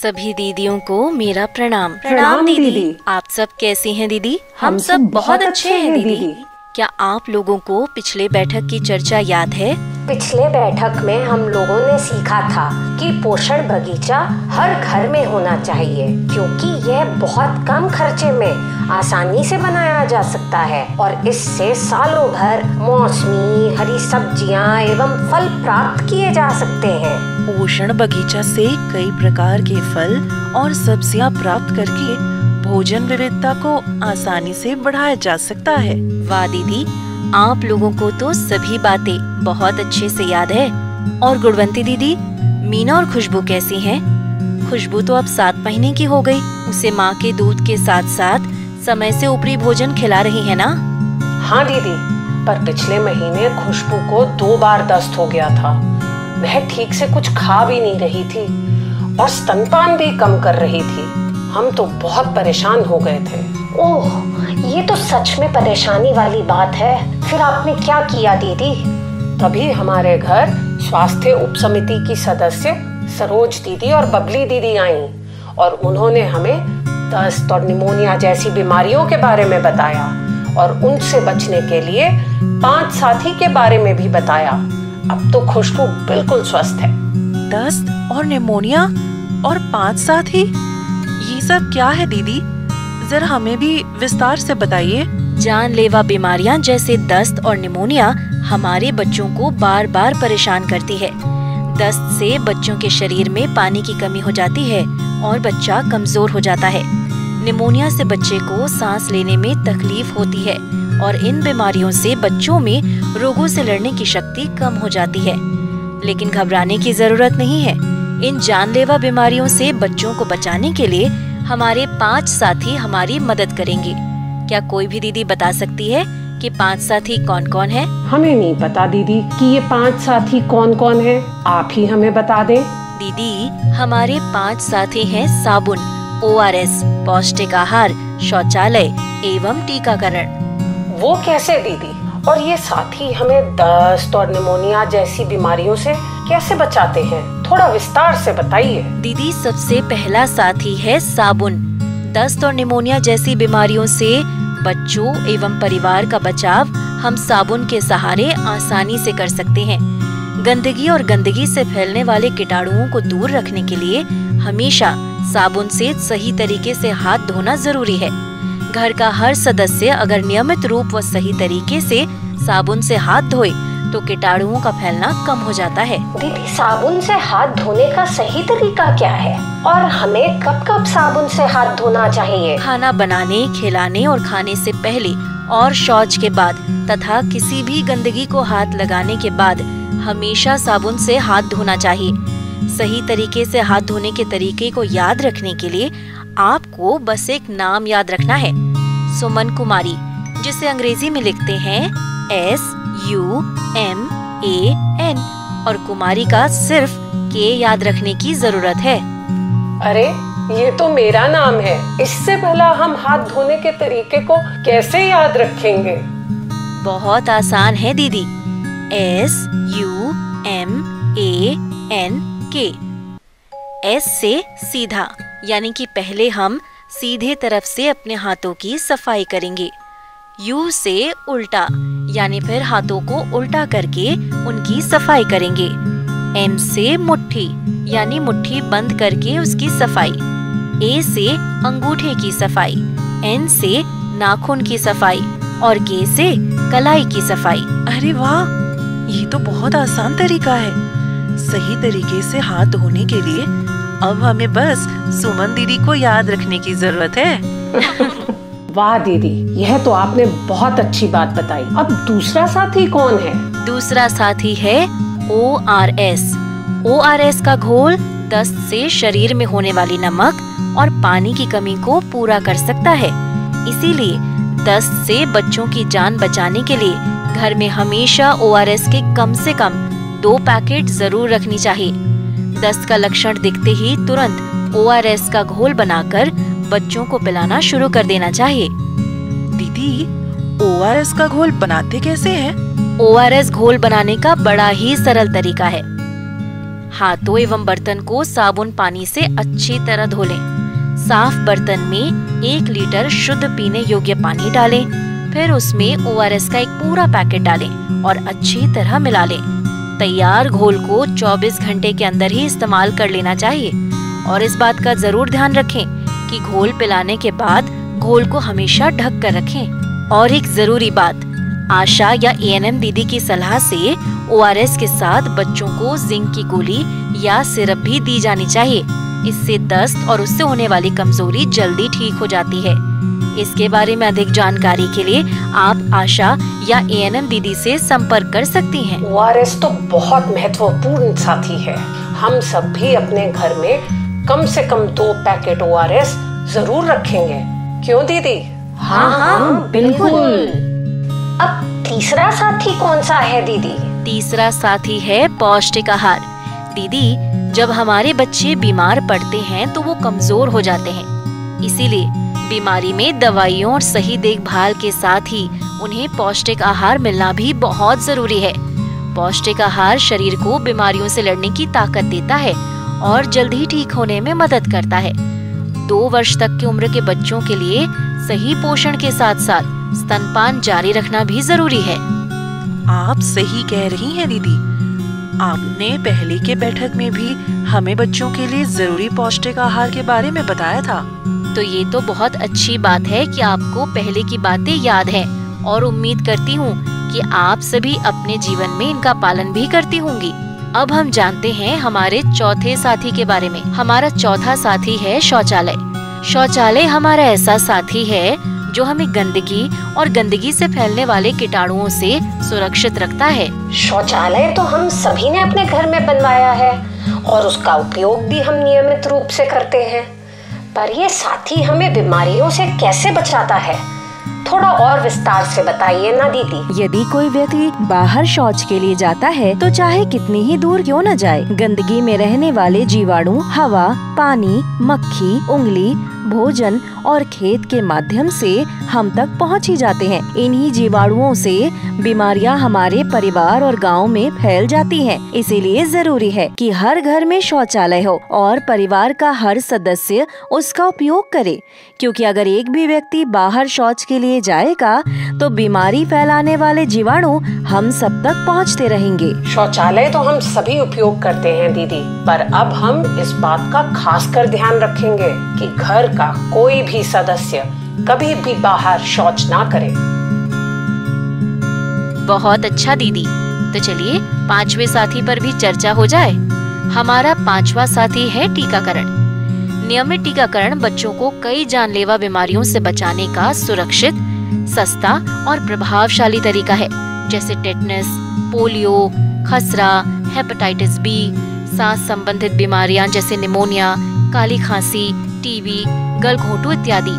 सभी दीदियों को मेरा प्रणाम। प्रणाम दीदी। आप सब कैसी हैं दीदी? हम सब बहुत अच्छे हैं दीदी। क्या आप लोगों को पिछले बैठक की चर्चा याद है? पिछले बैठक में हम लोगों ने सीखा था कि पोषण बगीचा हर घर में होना चाहिए, क्योंकि यह बहुत कम खर्चे में आसानी से बनाया जा सकता है और इससे सालों भर मौसमी हरी सब्जियां एवं फल प्राप्त किए जा सकते हैं। पोषण बगीचा से कई प्रकार के फल और सब्जियां प्राप्त करके भोजन विविधता को आसानी से बढ़ाया जा सकता है। वाह दीदी, आप लोगों को तो सभी बातें बहुत अच्छे से याद है। और गुणवंती दीदी, मीना और खुशबू कैसी हैं? खुशबू तो अब 7 महीने की हो गई। उसे माँ के दूध के साथ साथ समय से ऊपरी भोजन खिला रही है ना? हाँ दीदी, पर पिछले महीने खुशबू को 2 बार दस्त हो गया था। वह ठीक से कुछ खा भी नहीं रही थी और स्तनपान भी कम कर रही थी। हम तो बहुत परेशान हो गए थे। ओह, ये तो सच में परेशानी वाली बात है। फिर आपने क्या किया दीदी? तभी हमारे घर स्वास्थ्य उप समिति की सदस्य सरोज दीदी और बबली दीदी आईं और उन्होंने हमें दस्त और निमोनिया जैसी बीमारियों के बारे में बताया और उनसे बचने के लिए 5 साथी के बारे में भी बताया। अब तो खुशबू बिल्कुल स्वस्थ है। दस्त और निमोनिया और 5 साथी, ये सब क्या है दीदी? जरा हमें भी विस्तार से बताइए। जानलेवा बीमारियां जैसे दस्त और निमोनिया हमारे बच्चों को बार बार परेशान करती है। दस्त से बच्चों के शरीर में पानी की कमी हो जाती है और बच्चा कमजोर हो जाता है। निमोनिया से बच्चे को सांस लेने में तकलीफ होती है और इन बीमारियों से बच्चों में रोगों से लड़ने की शक्ति कम हो जाती है। लेकिन घबराने की जरूरत नहीं है। इन जानलेवा बीमारियों से बच्चों को बचाने के लिए हमारे 5 साथी हमारी मदद करेंगे। क्या कोई भी दीदी बता सकती है कि 5 साथी कौन कौन है? हमें नहीं पता दीदी कि ये 5 साथी कौन कौन है। आप ही हमें बता दें। दीदी, हमारे 5 साथी हैं साबुन, ORS, पौष्टिक आहार, शौचालय एवं टीकाकरण। वो कैसे दीदी? और ये साथी हमें दस्त और निमोनिया जैसी बीमारियों से कैसे बचाते हैं? थोड़ा विस्तार से बताइए। दीदी, सबसे पहला साथी है साबुन। दस्त और निमोनिया जैसी बीमारियों से बच्चों एवं परिवार का बचाव हम साबुन के सहारे आसानी से कर सकते हैं। गंदगी और गंदगी से फैलने वाले कीटाणुओं को दूर रखने के लिए हमेशा साबुन से सही तरीके से हाथ धोना जरूरी है। घर का हर सदस्य अगर नियमित रूप व सही तरीके से साबुन से हाथ धोए तो कीटाणुओं का फैलना कम हो जाता है। दीदी, साबुन से हाथ धोने का सही तरीका क्या है और हमें कब कब साबुन से हाथ धोना चाहिए? खाना बनाने, खिलाने और खाने से पहले और शौच के बाद तथा किसी भी गंदगी को हाथ लगाने के बाद हमेशा साबुन से हाथ धोना चाहिए। सही तरीके से हाथ धोने के तरीके को याद रखने के लिए आपको बस एक नाम याद रखना है, सुमन कुमारी, जिसे अंग्रेजी में लिखते हैं SUMAN और कुमारी का सिर्फ K याद रखने की जरूरत है। अरे, ये तो मेरा नाम है। इससे पहला हम हाथ धोने के तरीके को कैसे याद रखेंगे? बहुत आसान है दीदी, SUMAN K। S से सीधा, यानी कि पहले हम सीधे तरफ से अपने हाथों की सफाई करेंगे। U से उल्टा, यानी फिर हाथों को उल्टा करके उनकी सफाई करेंगे। M से मुट्ठी, यानी मुट्ठी बंद करके उसकी सफाई। A से अंगूठे की सफाई। N से नाखून की सफाई और K से कलाई की सफाई। अरे वाह, ये तो बहुत आसान तरीका है। सही तरीके से हाथ धोने के लिए अब हमें बस सुमन दीदी को याद रखने की जरूरत है। वाह दीदी, यह तो आपने बहुत अच्छी बात बताई। अब दूसरा साथी कौन है? दूसरा साथी है ORS। ORS का घोल दस्त से शरीर में होने वाली नमक और पानी की कमी को पूरा कर सकता है। इसीलिए दस्त से बच्चों की जान बचाने के लिए घर में हमेशा ORS के कम से कम 2 पैकेट जरूर रखनी चाहिए। दस्त का लक्षण दिखते ही तुरंत ORS का घोल बनाकर बच्चों को पिलाना शुरू कर देना चाहिए। दीदी, ORS का घोल बनाते कैसे हैं? ORS घोल बनाने का बड़ा ही सरल तरीका है। हाथों एवं बर्तन को साबुन पानी से अच्छी तरह धो लें। साफ बर्तन में 1 लीटर शुद्ध पीने योग्य पानी डालें। फिर उसमें ORS का एक पूरा पैकेट डालें और अच्छी तरह मिला लें। तैयार घोल को 24 घंटे के अंदर ही इस्तेमाल कर लेना चाहिए। और इस बात का जरूर ध्यान रखें कि घोल पिलाने के बाद घोल को हमेशा ढक कर रखें। और एक जरूरी बात, आशा या ANM दीदी की सलाह से ORS के साथ बच्चों को जिंक की गोली या सिरप भी दी जानी चाहिए। इससे दस्त और उससे होने वाली कमजोरी जल्दी ठीक हो जाती है। इसके बारे में अधिक जानकारी के लिए आप आशा या ANM दीदी से संपर्क कर सकती हैं। ORS तो बहुत महत्वपूर्ण साथी है। हम सब भी अपने घर में कम से कम 2 पैकेट ORS जरूर रखेंगे, क्यों दीदी? हाँ, बिल्कुल। अब तीसरा साथी कौन सा है दीदी? तीसरा साथी है पौष्टिक आहार। दीदी, जब हमारे बच्चे बीमार पड़ते हैं तो वो कमजोर हो जाते हैं। इसीलिए बीमारी में दवाइयों और सही देखभाल के साथ ही उन्हें पौष्टिक आहार मिलना भी बहुत जरूरी है। पौष्टिक आहार शरीर को बीमारियों से लड़ने की ताकत देता है और जल्दी ठीक होने में मदद करता है। 2 वर्ष तक की उम्र के बच्चों के लिए सही पोषण के साथ साथ स्तनपान जारी रखना भी जरूरी है। आप सही कह रही हैं दीदी। आपने पहले के बैठक में भी हमें बच्चों के लिए जरूरी पौष्टिक आहार के बारे में बताया था। तो ये तो बहुत अच्छी बात है कि आपको पहले की बातें याद हैं और उम्मीद करती हूँ कि आप सभी अपने जीवन में इनका पालन भी करती होंगी। अब हम जानते हैं हमारे चौथे साथी के बारे में। हमारा चौथा साथी है शौचालय। शौचालय हमारा ऐसा साथी है जो हमें गंदगी और गंदगी से फैलने वाले कीटाणुओं से सुरक्षित रखता है। शौचालय तो हम सभी ने अपने घर में बनवाया है और उसका उपयोग भी हम नियमित रूप से करते हैं। पर ये साथी हमें बीमारियों से कैसे बचाता है? थोड़ा और विस्तार से बताइए ना दीदी। यदि कोई व्यक्ति बाहर शौच के लिए जाता है तो चाहे कितनी ही दूर क्यों न जाए, गंदगी में रहने वाले जीवाणु हवा, पानी, मक्खी, उंगली, भोजन और खेत के माध्यम से हम तक पहुंच ही जाते हैं। इन्हीं जीवाणुओं से बीमारियां हमारे परिवार और गांव में फैल जाती हैं। इसीलिए जरूरी है कि हर घर में शौचालय हो और परिवार का हर सदस्य उसका उपयोग करे, क्योंकि अगर एक भी व्यक्ति बाहर शौच के लिए जाएगा तो बीमारी फैलाने वाले जीवाणु हम सब तक पहुंचते रहेंगे। शौचालय तो हम सभी उपयोग करते हैं दीदी, पर अब हम इस बात का खास कर ध्यान रखेंगे कि घर का कोई भी सदस्य कभी भी बाहर शौच ना करे। बहुत अच्छा दीदी। तो चलिए 5वें साथी पर भी चर्चा हो जाए। हमारा 5वां साथी है टीकाकरण। नियमित टीकाकरण बच्चों को कई जानलेवा बीमारियों से बचाने का सुरक्षित, सस्ता और प्रभावशाली तरीका है, जैसे टेटनस, पोलियो, खसरा, हेपेटाइटिस बी, सांस संबंधित बीमारियां जैसे निमोनिया, काली खांसी, टीबी, गलघोंटू इत्यादि।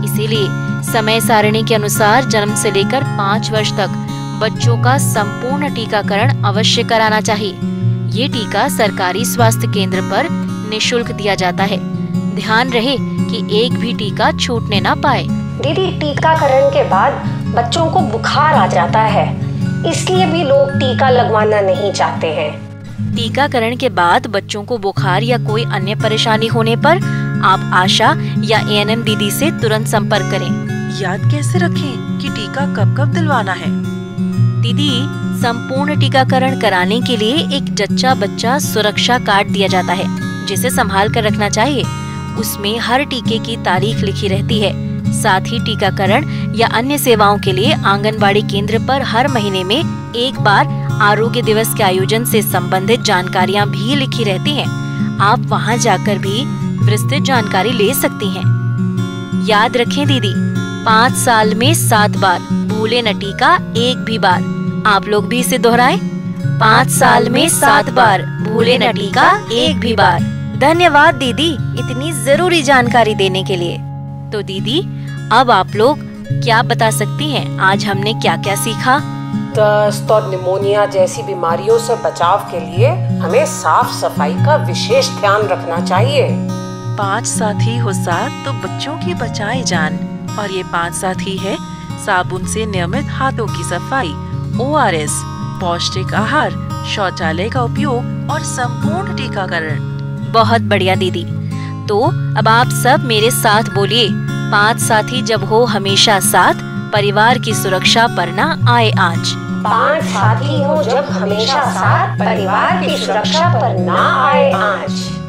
इसीलिए समय सारणी के अनुसार जन्म से लेकर 5 वर्ष तक बच्चों का संपूर्ण टीकाकरण अवश्य कराना चाहिए। ये टीका सरकारी स्वास्थ्य केंद्र पर निःशुल्क दिया जाता है। ध्यान रहे कि एक भी टीका छूटने ना पाए। दीदी, टीकाकरण के बाद बच्चों को बुखार आ जाता है, इसलिए भी लोग टीका लगवाना नहीं चाहते हैं। टीकाकरण के बाद बच्चों को बुखार या कोई अन्य परेशानी होने पर आप आशा या ANM दीदी से तुरंत संपर्क करें। याद कैसे रखें कि टीका कब कब दिलवाना है? दीदी, संपूर्ण टीकाकरण कराने के लिए एक जच्चा बच्चा सुरक्षा कार्ड दिया जाता है, जिसे संभाल कर रखना चाहिए। उसमें हर टीके की तारीख लिखी रहती है। साथ ही टीकाकरण या अन्य सेवाओं के लिए आंगनबाड़ी केंद्र पर हर महीने में एक बार आरोग्य दिवस के आयोजन से संबंधित जानकारियां भी लिखी रहती हैं। आप वहां जाकर भी विस्तृत जानकारी ले सकती हैं। याद रखें दीदी, 5 साल में 7 बार भूले न टीका एक भी बार। आप लोग भी इसे दोहराएं। 5 साल में 7 बार भूले न टीका एक भी बार। धन्यवाद दीदी, इतनी जरूरी जानकारी देने के लिए। तो दीदी, अब आप लोग क्या बता सकती हैं, आज हमने क्या क्या सीखा? दस्त और निमोनिया जैसी बीमारियों से बचाव के लिए हमें साफ सफाई का विशेष ध्यान रखना चाहिए। 5 साथी हो साथ तो बच्चों की बचाए जान। और ये 5 साथी है साबुन से नियमित हाथों की सफाई, ORS, पौष्टिक आहार, शौचालय का उपयोग और संपूर्ण टीकाकरण। बहुत बढ़िया दीदी। तो अब आप सब मेरे साथ बोलिए, 5 साथी जब हो हमेशा साथ, परिवार की सुरक्षा पर ना आए आँच। 5 साथी हो जब हमेशा साथ, परिवार की सुरक्षा पर ना आए आँच।